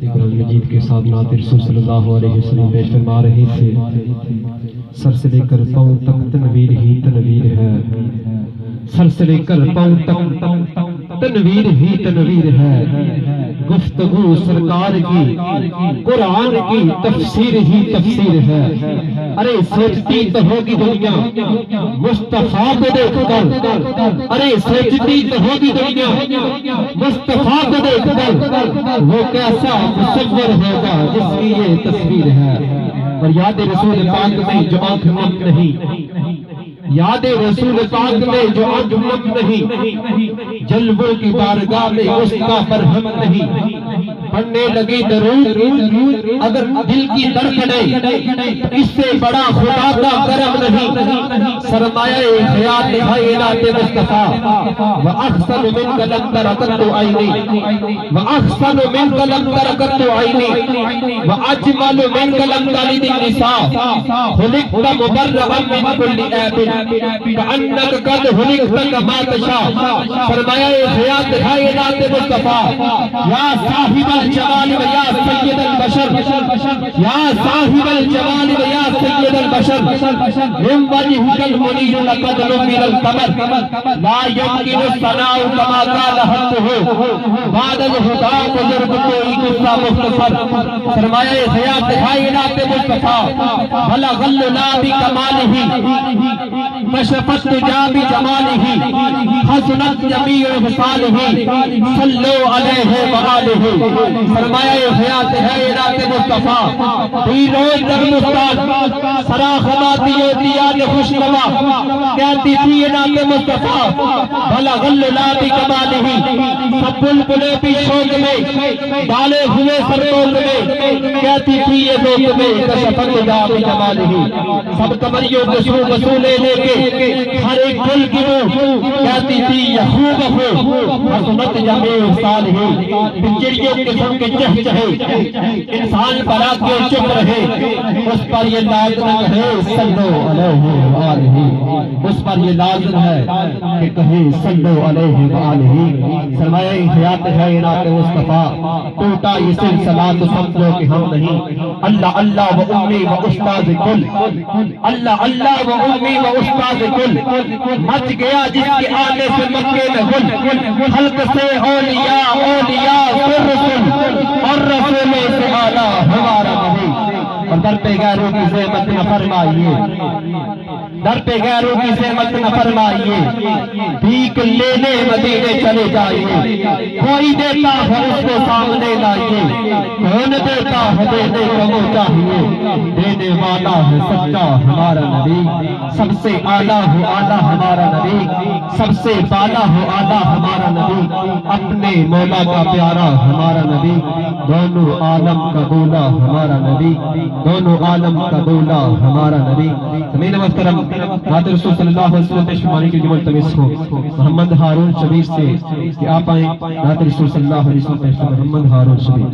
قرآن مجید کے ساتھ نعت رسول صلی اللہ علیہ وسلم پیش فرما رہے تھے۔ سر سے لے کر پاؤں تک تنویر ہی تنویر ہے، سر سے لے کر پاؤں تک تنویر ہی تنویر ہے، گفتگو سرکار کی قرآن کی تفسیر ہی تفسیر ہے۔ ارے سوچتی تو ہوگی دنیا مصطفیٰ کو دیکھ کر، ارے سوچتی تو ہوگی دنیا مصطفیٰ کو دیکھ کر، وہ کیسا مصور ہوگا جس کی یہ تصویر ہے۔ اور یاد رسول پاک میں جو آنکھ نم نہیں، یاد رسول پاک میں جو آنکھ نم نہیں، جلووں کی بارگاہ میں اس کا مرہم نہیں۔ پڑھنے لگی درود اگر دل کی دھڑکنیں، اس سے بڑا خدا کا کرم نہیں۔ سرمایہ حیات کائنات مصطفیٰ، وَأَحْسَنُ مِنْكَ لَمْ تَرَ قَطُّ عَيْنِي، وَأَحْسَنُ مِنْكَ لَمْ تَرَ قَطُّ عَيْنِي، وَأَجْمَلُ مِنْكَ لَمْ تَلِدِ النِّسَاءُ، خُلِقْتَ مُبَرَّأً مِنْ كُلِّ عَيْبٍ كَأَنَّكَ قَدْ خُلِقْتَ كَمَا تَشَاءُ۔ فرمایا حیات کائنات مصطفیٰ، یا صاحب الجمال و یا سید البشر، یا صاحب الجمال و یا سید البشر، من وجهك المنیر لقد نور القمر، لا يمكن الثناء كما قال حقه، بعد الہدا بزرگ کوئی قصہ مختصر۔ فرمایا حیات کائنات مصطفیٰ، بلغ اللنا بکمالہ، کشفت تجا بجمالہ، حسنت جمیع خصالہ، صلو علیہ وآلہ۔ فرمایا حیات کائنات مصطفیٰ، بھی روز در مستان سراخماتی دیاد خوشنما، کہتی تھی نام مصطفیٰ، بلغ اللنا بکمالہ، سب بلبلے بھی شوق میں ڈالے ہوئے سرطوق میں، کہتی تھی یہ ذوق میں کشفت تجا بجمالہ۔ سب کمریوں کو سو وصولے لے کے ہر ایک گل کی وہ کہتی تھی یہ خوب ہو، حسنت جمیع خصالہ۔ چڑیوں کے سن کے چہ چہے، انسان بھلا کے چپ رہے، اس پر یہ لازم ہے صلو علیہ وآلہ، اس پر یہ لازم ہے کہ کہے صلو علیہ وآلہ۔ سرمایہ حیات کائنات مصطفیٰ، ٹوٹا یہ سلسلہ تو سمجھو کہ ہم نہیں۔ اللہ اللہ و امی و استاذ کل، اللہ اللہ و امی و استاذ کل، مچ گیا جس کے آنے سے مکے میں گل، خلق سے اولیاء اولیاء سر رسول، اور رسولوں سے اعلیٰ ہمارا نبی۔ اور در پہ غیروں کی زحمت نہ فرمائیے، در پہ غیروں کی زحمت نہ فرمائیے، بھیک لینے مدینے چلے جائیے، کوئی دیتا ہے اس کو سامنے لائیے، کون دیتا ہے دینے کو وہ چاہیے، دینے والا ہے سچا ہمارا نبی، سب سے اعلیٰ ہو اعلیٰ ہمارا نبی، سب سے بالا ہو اعلیٰ ہمارا نبی، اپنے مولا کا پیارا ہمارا نبی، دونوں عالم کا دولا ہمارا نبی، دونوں عالم کا دولا ہمارا نبی۔ زمین محترم نعت رسول صلی اللہ علیہ وسلم پیش فرمانے کے لیے ملتمس ہو محمد ہارون شبیر سے کہ آپ آئیں۔ نعت رسول صلی اللہ علیہ وسلم پیش فرمانے محمد ہارون شبیر۔